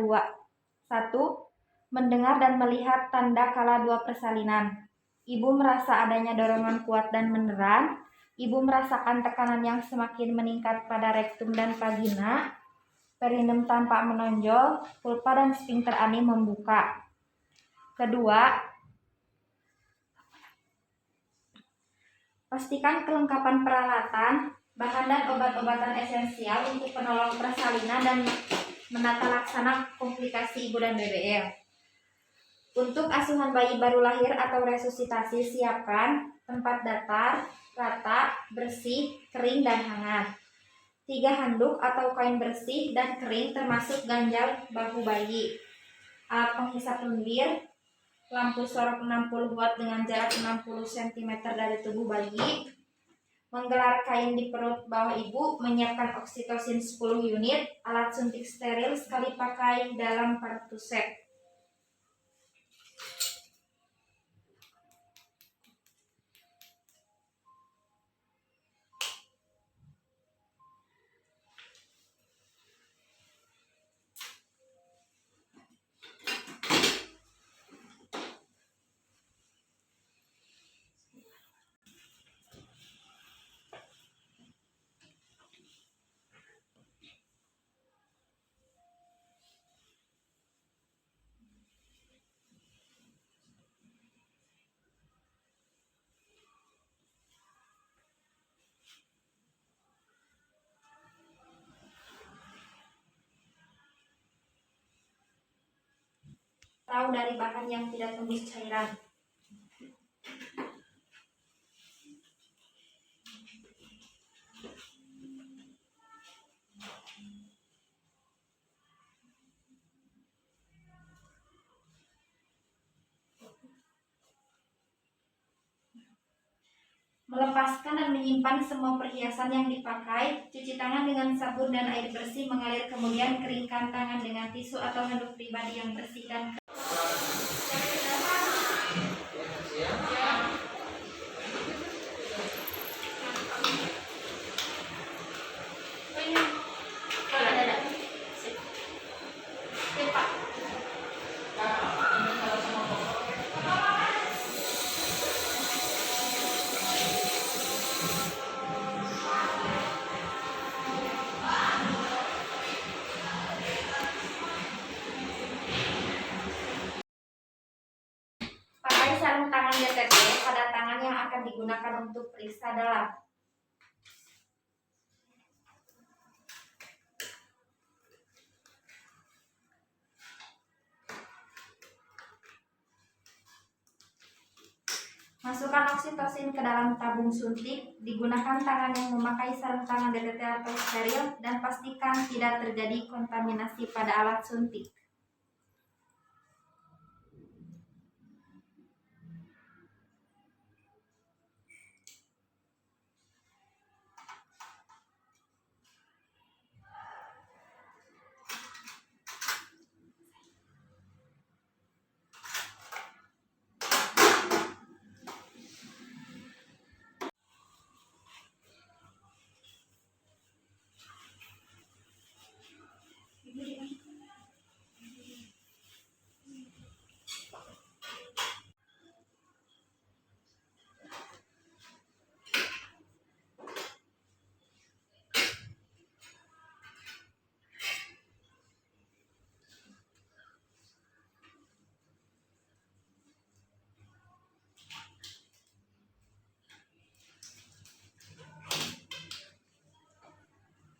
kedua. 1. Mendengar dan melihat tanda kala 2 persalinan. Ibu merasa adanya dorongan kuat dan meneran. Ibu merasakan tekanan yang semakin meningkat pada rektum dan vagina. Perineum tampak menonjol, pulpa dan sphincter ani membuka. Kedua, pastikan kelengkapan peralatan, bahan dan obat-obatan esensial untuk penolong persalinan dan menata laksana komplikasi ibu dan BBL. Untuk asuhan bayi baru lahir atau resusitasi, siapkan tempat datar, rata, bersih, kering, dan hangat. 3 handuk atau kain bersih dan kering termasuk ganjal bahu bayi. Alat penghisap lendir, lampu sorot 60 watt dengan jarak 60 cm dari tubuh bayi, menggelar kain di perut bawah ibu, menyiapkan oksitosin 10 unit, alat suntik steril sekali pakai dalam partusep. Atau dari bahan yang tidak tembus cairan. Melepaskan dan menyimpan semua perhiasan yang dipakai. Cuci tangan dengan sabun dan air bersih mengalir, kemudian keringkan tangan dengan tisu atau handuk pribadi yang bersih dan pakai sarung tangan DTT pada tangan yang akan digunakan untuk periksa dalam. Masukkan oksitosin ke dalam tabung suntik. Digunakan tangan yang memakai sarung tangan DTT atau steril dan pastikan tidak terjadi kontaminasi pada alat suntik.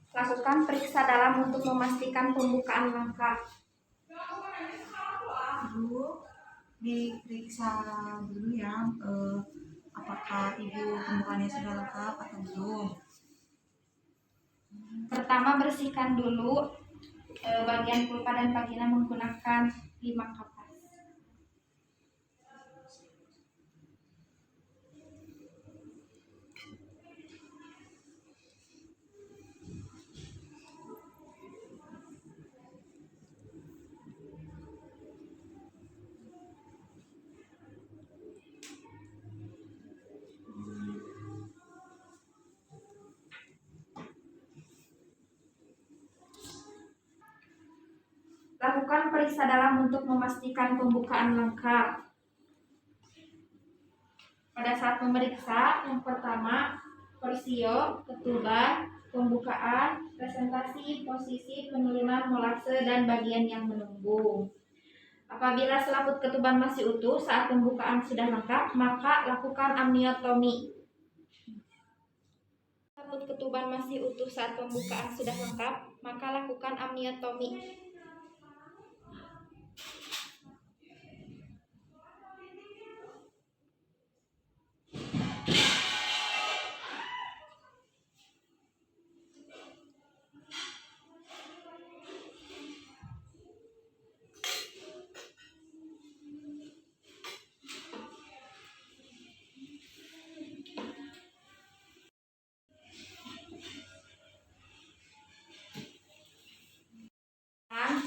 Lakukan periksa dalam untuk memastikan pembukaan lengkap. Ibu diperiksa dulu ya, apakah ibu pembukaannya sudah lengkap atau belum. Pertama, bersihkan dulu bagian pulpa dan vagina menggunakan 5 kapas. Lakukan periksa dalam untuk memastikan pembukaan lengkap. Pada saat memeriksa, yang pertama, porsio, ketuban, pembukaan, presentasi, posisi, penurunan, molase, dan bagian yang menunggu. Apabila selaput ketuban masih utuh saat pembukaan sudah lengkap, maka lakukan amniotomi. Selaput ketuban masih utuh saat pembukaan sudah lengkap, maka lakukan amniotomi.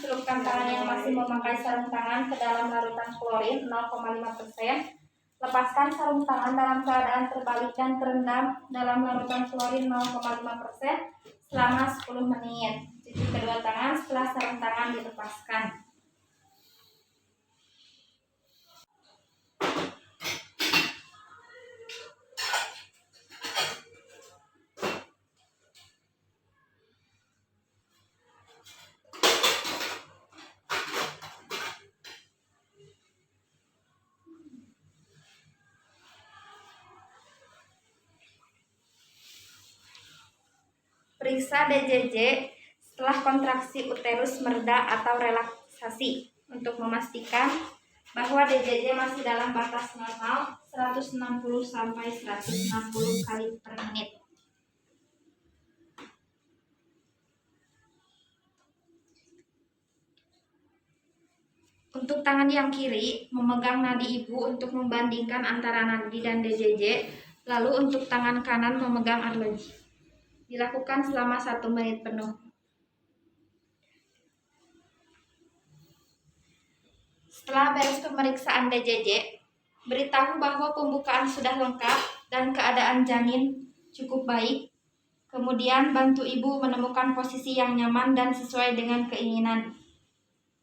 Celupkan tangan yang masih memakai sarung tangan ke dalam larutan klorin 0,5%. Lepaskan sarung tangan dalam keadaan terbalik dan terendam dalam larutan klorin 0,5% selama 10 menit. Cuci kedua tangan setelah sarung tangan dilepaskan. Periksa DJJ setelah kontraksi uterus mereda atau relaksasi untuk memastikan bahwa DJJ masih dalam batas normal 160 sampai 160 kali per menit. Untuk tangan yang kiri, memegang nadi ibu untuk membandingkan antara nadi dan DJJ, lalu untuk tangan kanan memegang arloji. Dilakukan selama 1 menit penuh. Setelah beres pemeriksaan DJJ, beritahu bahwa pembukaan sudah lengkap dan keadaan janin cukup baik. Kemudian bantu ibu menemukan posisi yang nyaman dan sesuai dengan keinginan.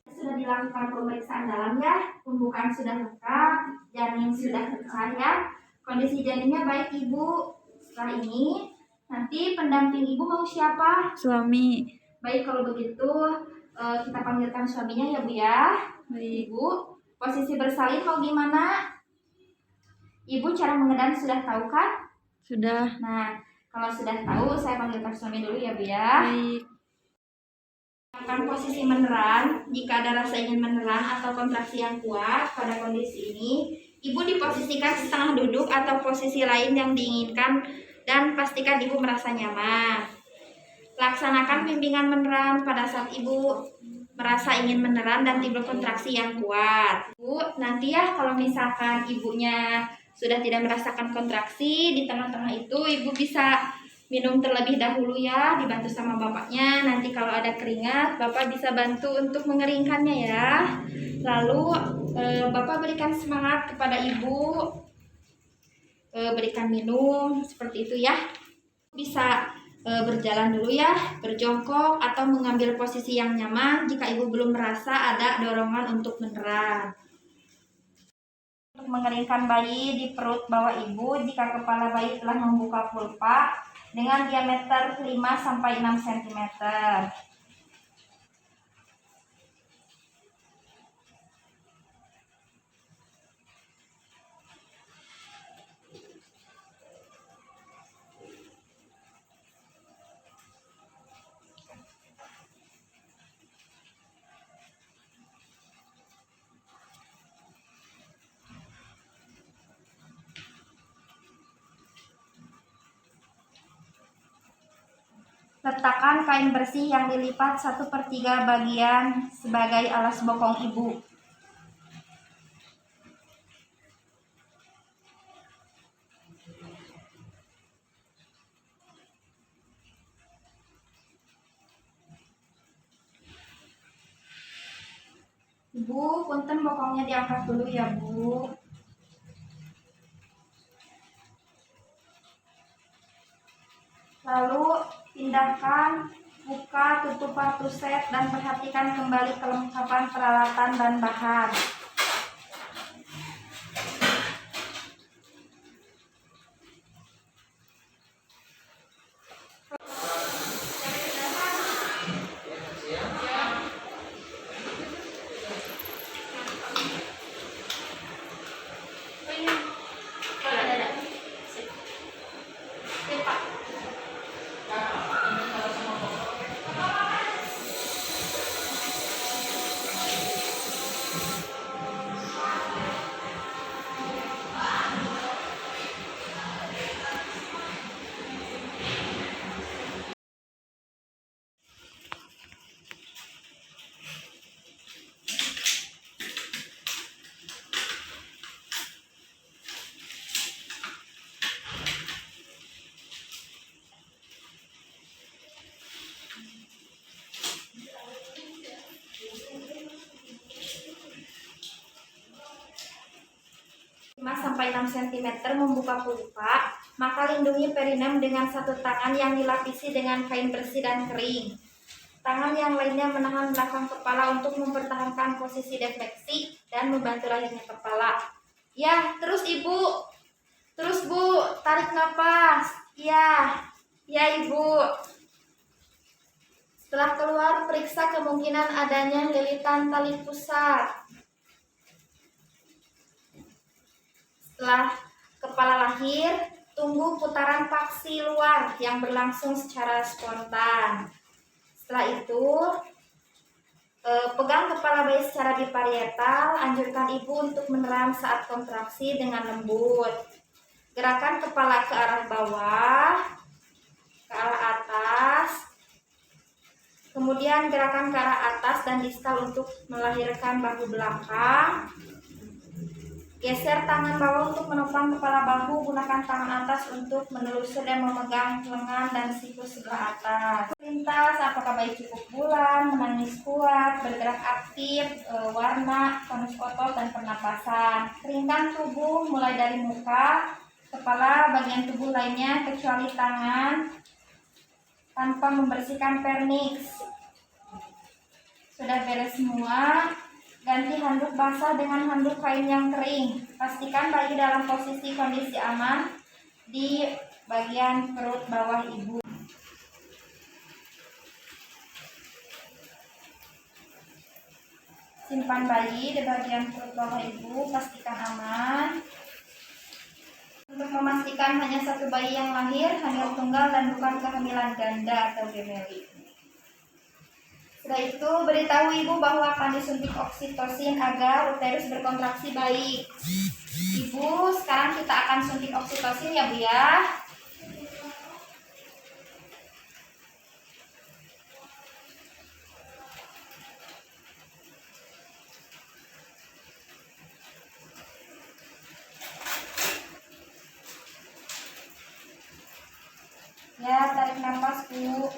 Sudah dilakukan pemeriksaan dalam ya, pembukaan sudah lengkap, janin sudah pecah ya. Kondisi janinnya baik ibu. Setelah ini nanti pendamping ibu mau siapa? Suami. Baik, kalau begitu kita panggilkan suaminya ya Bu ya. Baik. Ibu, posisi bersalin mau gimana? Ibu cara mengedan sudah tahu kan? Sudah. Nah, kalau sudah tahu saya panggilkan suami dulu ya Bu ya. Baik. Akan posisi meneran. Jika ada rasa ingin meneran atau kontraksi yang kuat pada kondisi ini, ibu diposisikan setengah duduk atau posisi lain yang diinginkan dan pastikan ibu merasa nyaman. Laksanakan bimbingan meneran pada saat ibu merasa ingin meneran dan timbul kontraksi yang kuat. Bu, nanti ya kalau misalkan ibunya sudah tidak merasakan kontraksi, di tengah-tengah itu ibu bisa minum terlebih dahulu ya, dibantu sama bapaknya. Nanti kalau ada keringat, bapak bisa bantu untuk mengeringkannya ya. Lalu bapak berikan semangat kepada ibu, berikan minum seperti itu ya. Bisa berjalan dulu ya, berjongkok atau mengambil posisi yang nyaman jika ibu belum merasa ada dorongan untuk meneran. Untuk mengeringkan bayi di perut bawah ibu, jika kepala bayi telah membuka pulpa dengan diameter 5-6 cm. Letakkan kain bersih yang dilipat 1/3 bagian sebagai alas bokong ibu. Ibu, punten bokongnya diangkat dulu ya Bu. Lalu pindahkan muka lupa tutup waktu set dan perhatikan kembali kelengkapan peralatan dan bahan. Sampai 6 cm membuka pulpa, maka lindungi perinem dengan satu tangan yang dilapisi dengan kain bersih dan kering. Tangan yang lainnya menahan belakang kepala untuk mempertahankan posisi defleksi dan membantu lahirnya kepala. Ya, terus ibu. Terus bu, tarik nafas. Ya, ya ibu. Setelah keluar, periksa kemungkinan adanya lilitan tali pusat. Setelah kepala lahir, tunggu putaran paksi luar yang berlangsung secara spontan. Setelah itu, pegang kepala bayi secara biparietal, anjurkan ibu untuk meneram saat kontraksi dengan lembut. Gerakan kepala ke arah bawah, ke arah atas, kemudian gerakan ke arah atas dan distal untuk melahirkan bahu belakang. Geser tangan bawah untuk menopang kepala bahu, gunakan tangan atas untuk menelusur dan memegang lengan dan siku sebelah atas. Lintas, apakah bayi cukup bulan, menangis kuat, bergerak aktif, warna, tonus otot, dan pernapasan. Keringkan tubuh mulai dari muka, kepala, bagian tubuh lainnya kecuali tangan, tanpa membersihkan vernix. Sudah beres semua. Ganti handuk basah dengan handuk kain yang kering. Pastikan bayi dalam posisi kondisi aman di bagian perut bawah ibu. Simpan bayi di bagian perut bawah ibu, pastikan aman. Untuk memastikan hanya satu bayi yang lahir, hamil tunggal dan bukan kehamilan ganda atau gemeli. Setelah itu, beritahu ibu bahwa akan disuntik oksitosin agar uterus berkontraksi baik. Ibu, sekarang kita akan suntik oksitosin ya bu ya. Ya, tarik nafas bu.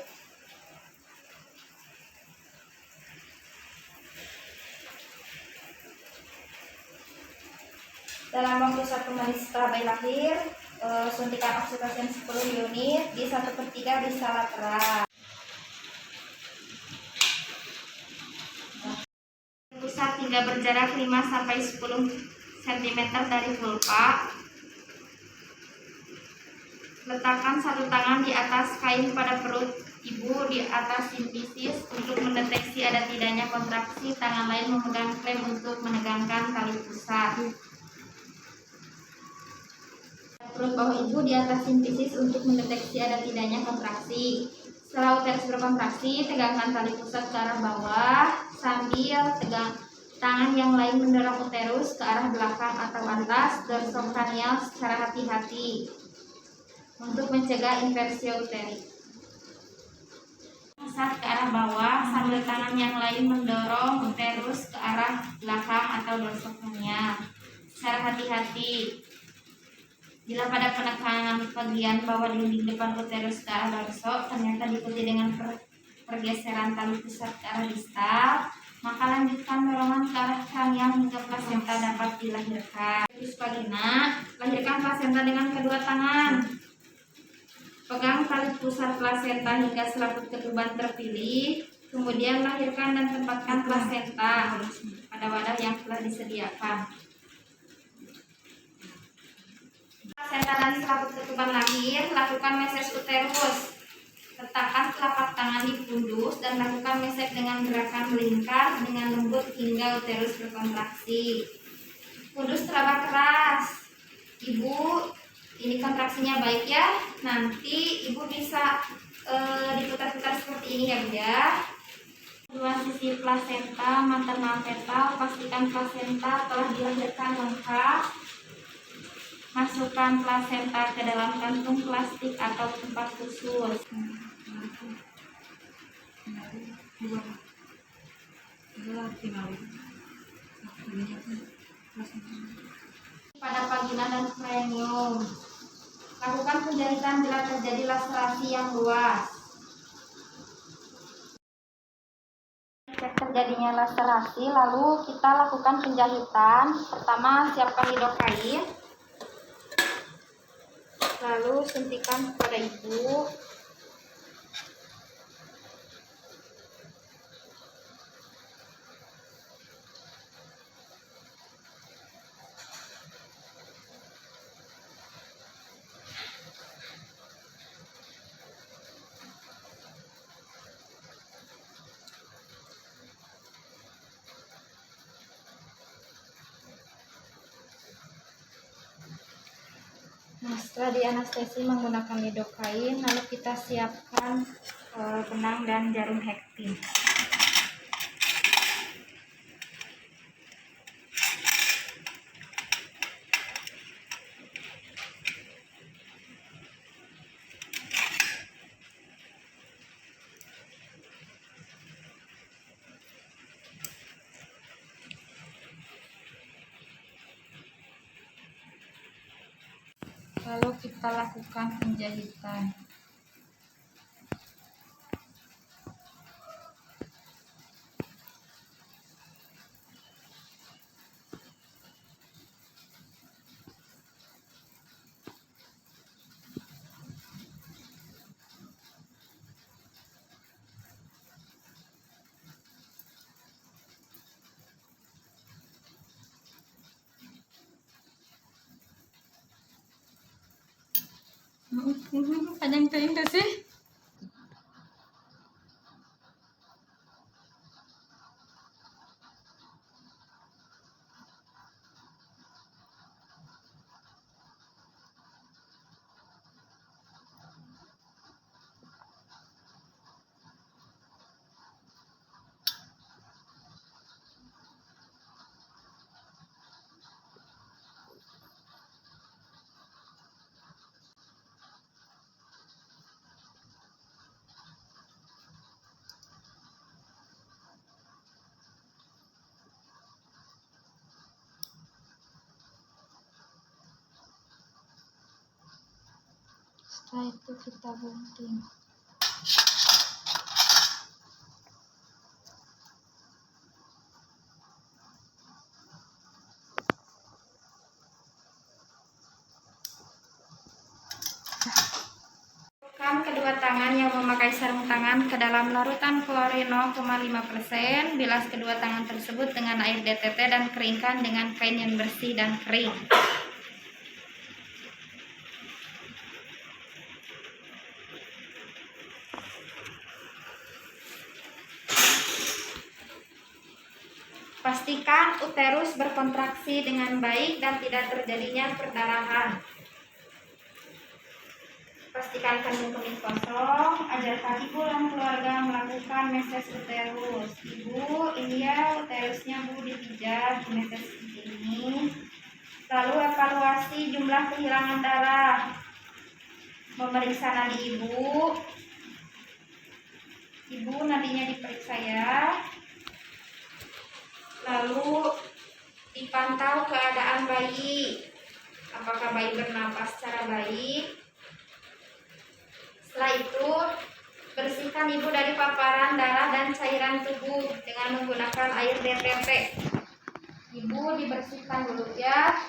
Dalam waktu 1 menit setelah bayi lahir, suntikan oksitosin 10 unit di 1/3 bisa lateral. Pusat hingga berjarak 5-10 cm dari vulva. Letakkan satu tangan di atas kain pada perut ibu di atas sinfisis untuk mendeteksi ada tidaknya kontraksi. Tangan lain memegang klem untuk menegangkan tali pusat. Perut bawah ibu di atas sinfisis untuk mendeteksi ada tidaknya kontraksi. Setelah uterus berkontraksi, tegakkan tali pusat ke arah bawah sambil tangan yang lain mendorong uterus ke arah belakang atau atas dorsokranial secara hati-hati untuk mencegah inversi uterik. Pusat ke arah bawah sambil tangan yang lain mendorong uterus ke arah belakang atau dorsokranial secara hati-hati. Bila pada penekanan bagian bawah dinding depan uterus ke arah dorso ternyata diikuti dengan pergeseran tali pusat ke arah distal, maka lanjutkan dorongan ke arah kranial hingga plasenta dapat dilahirkan. Terus vagina, lahirkan plasenta dengan kedua tangan. Pegang tali pusar plasenta hingga selaput ketuban terpilih, kemudian lahirkan dan tempatkan plasenta pada wadah yang telah disediakan. Plasenta dan selaput ketuban lahir, lakukan meses uterus. Letakkan telapak tangan di pundus dan lakukan mesek dengan gerakan melingkar dengan lembut hingga uterus berkontraksi. Pundus teraba keras. Ibu, ini kontraksinya baik ya. Nanti ibu bisa diputar-putar seperti ini ya Bu ya. Kedua sisi plasenta maternal fetal, pastikan plasenta telah dilahirkan lengkap. Masukkan plasenta ke dalam kantung plastik atau tempat khusus. Pada vagina dan perineum, lakukan penjahitan bila terjadi laserasi yang luas. Cek terjadinya laserasi, lalu kita lakukan penjahitan. Pertama, siapkan lidokain, lalu suntikan kepada ibu. Nah, setelah dianestesi menggunakan lidokain, lalu kita siapkan benang dan jarum hektin. Lalu kita lakukan penjahitan. Panjang tuh sih. Setelah itu kita gunting. Masukkan kedua tangan yang memakai sarung tangan ke dalam larutan klorin 0,5%. Bilas kedua tangan tersebut dengan air DTT dan keringkan dengan kain yang bersih dan kering. Pastikan uterus berkontraksi dengan baik dan tidak terjadinya perdarahan. Pastikan kandung kemih kosong. Ajarkan ibu dan keluarga melakukan meses uterus. Ibu, ini ya uterusnya Bu dipijat, meses ini. Lalu evaluasi jumlah kehilangan darah. Memeriksa nadi ibu. Ibu nadinya diperiksa ya. Lalu dipantau keadaan bayi, apakah bayi bernapas secara baik. Setelah itu bersihkan ibu dari paparan darah dan cairan tubuh dengan menggunakan air DTT. Ibu dibersihkan dulu ya.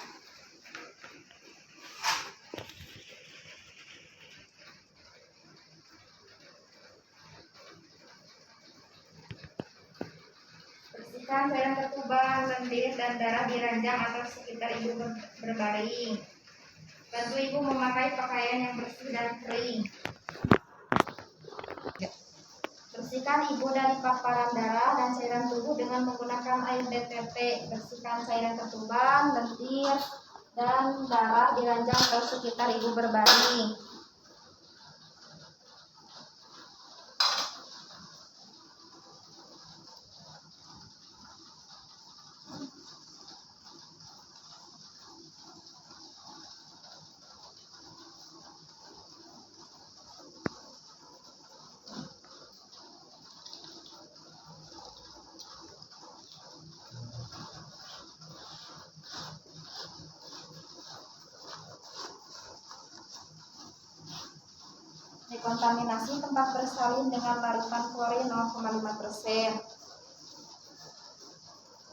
Bersihkan cairan ketuban, lendir, dan darah di ranjang atau sekitar ibu berbaring. Bantu ibu memakai pakaian yang bersih dan kering. Bersihkan ibu dari paparan darah dan cairan tubuh dengan menggunakan air BTT. Bersihkan cairan ketuban, lendir, dan darah di ranjang atau sekitar ibu berbaring. Dekontaminasi tempat bersalin dengan larutan klorin 0,5%.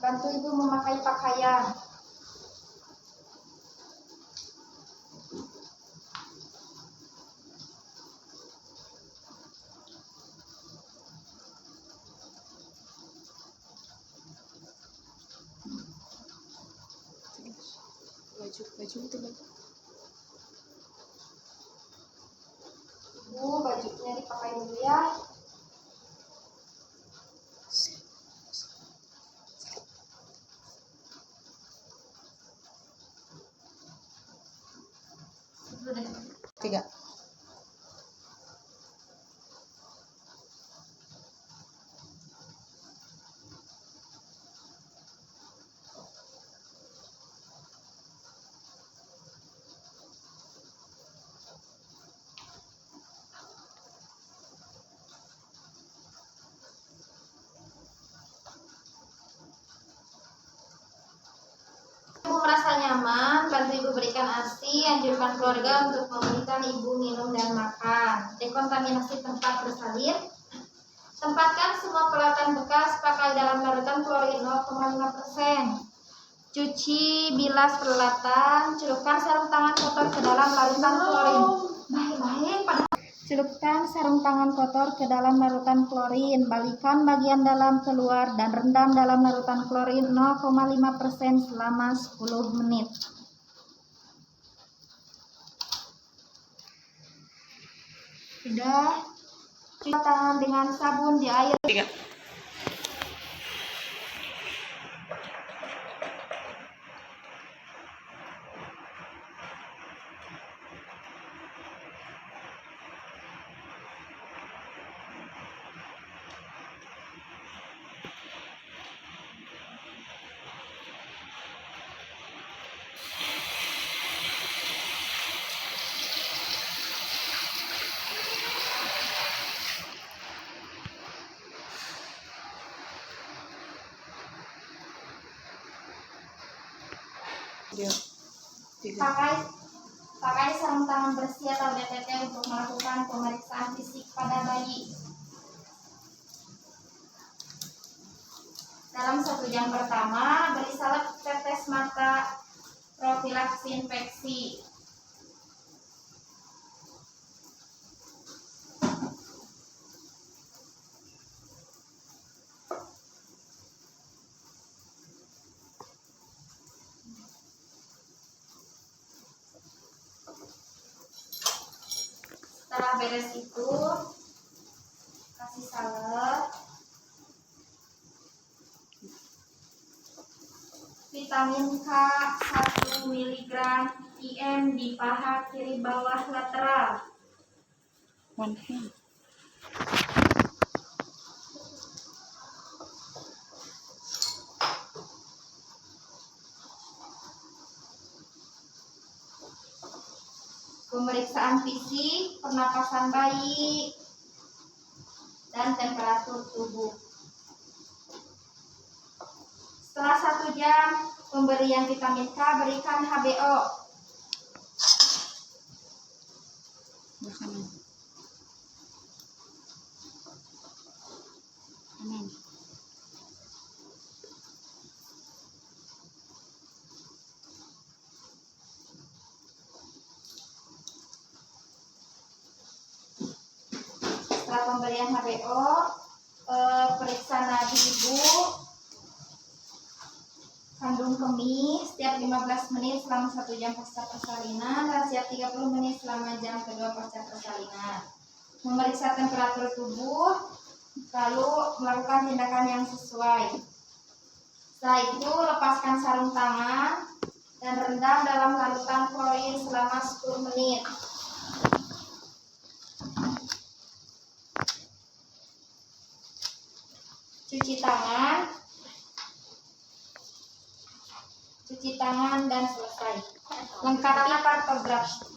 Bantu ibu memakai pakaian. Baju itu baju. Ibu, bajunya dipakai dulu ya. Dulu deh. 3. Ibu merasa nyaman, bantu ibu berikan ASI, anjurkan keluarga untuk memberikan ibu minum dan makan. Dekontaminasi tempat bersalin. Tempatkan semua peralatan bekas pakai dalam larutan klorin 0,5%. Cuci, bilas peralatan, celupkan sarung tangan kotor ke dalam larutan klorin. Baik-baik pada. Celupkan sarung tangan kotor ke dalam larutan klorin, balikan bagian dalam keluar dan rendam dalam larutan klorin 0,5% selama 10 menit. Sudah, cuci tangan dengan sabun di air. 3. Pakai sarung tangan bersih atau BTT untuk melakukan pemeriksaan fisik pada bayi. Dalam 1 jam pertama, beri salep tetes mata profilaksi infeksi. Setelah beres itu, kasih salep. Vitamin K 1 mg IM di paha kiri bawah lateral. 1 hand. Pemeriksaan fisik, pernapasan bayi, dan temperatur tubuh. Setelah 1 jam pemberian vitamin K, berikan HBO. Kanan. Kanan. Setelah pemberian HBO, periksa nadi ibu minum mie setiap 15 menit selama 1 jam pasca persalinan dan setiap 30 menit selama jam kedua pasca persalinan. Memeriksa temperatur tubuh, lalu melakukan tindakan yang sesuai. Setelah itu, lepaskan sarung tangan dan rendam dalam larutan klorin selama 10 menit. Cuci tangan dan selesai. Lengkapi kartografi.